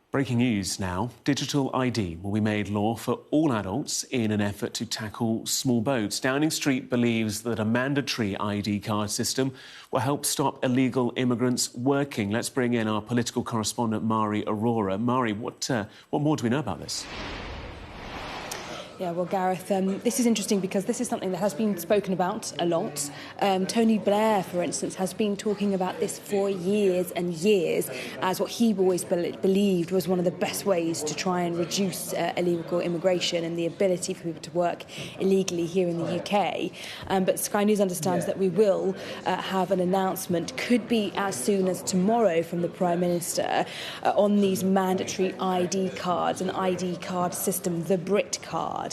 Breaking news now. Digital ID will be made law for all adults in an effort to tackle small boats. Downing Street believes that a mandatory ID card system will help stop illegal immigrants working. Let's bring in our political correspondent, Mari Aurora. Mari, what more do we know about this? Yeah, well, Gareth, this is interesting because this is something that has been spoken about a lot. Tony Blair, for instance, has been talking about this for years and years as what he always believed was one of the best ways to try and reduce illegal immigration and the ability for people to work illegally here in the UK. But Sky News understands that we will have an announcement, could be as soon as tomorrow, from the Prime Minister on these mandatory ID cards, an ID card system, the Brit card.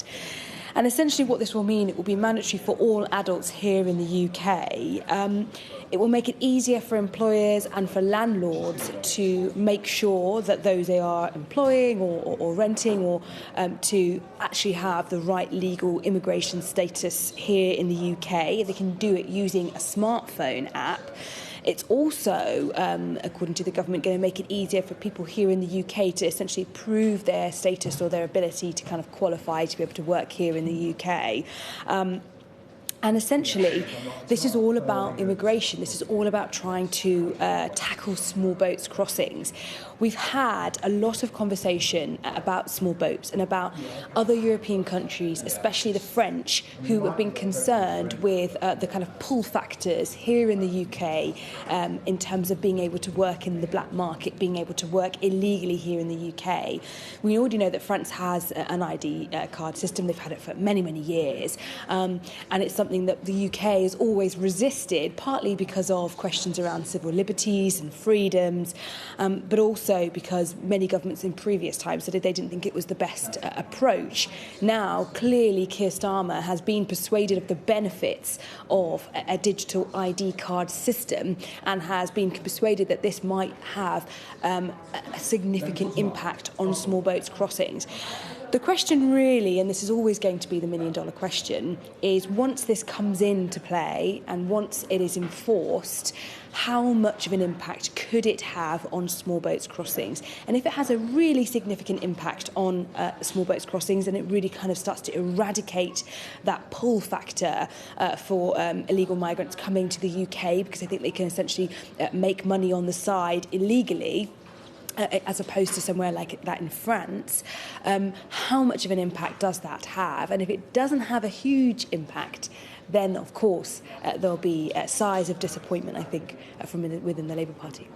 And essentially what this will mean, it will be mandatory for all adults here in the UK. It will make it easier for employers and for landlords to make sure that those they are employing or renting or to actually have the right legal immigration status here in the UK. They can do it using a smartphone app. It's also, according to the government, going to make it easier for people here in the UK to essentially prove their status or their ability to kind of qualify to be able to work here in the UK. And essentially, this is all about immigration. This is all about trying to tackle small boats crossings. We've had a lot of conversation about small boats and about other European countries, especially the French, who have been concerned with the kind of pull factors here in the UK in terms of being able to work in the black market, being able to work illegally here in the UK. We already know that France has an ID card system. They've had it for many, many years. And it's something that the UK has always resisted, partly because of questions around civil liberties and freedoms, but also because many governments in previous times said they didn't think it was the best approach. Now, clearly, Keir Starmer has been persuaded of the benefits of a digital ID card system and has been persuaded that this might have a significant impact on small boats crossings. The question really, and this is always going to be the million-dollar question, is once this comes into play and once it is enforced, how much of an impact could it have on small boats crossings? And if it has a really significant impact on small boats crossings, and it really kind of starts to eradicate that pull factor for illegal migrants coming to the UK, because I think they can essentially make money on the side illegally, as opposed to somewhere like that in France, how much of an impact does that have? And if it doesn't have a huge impact, then, of course, there'll be sighs of disappointment, I think, from within the Labour Party.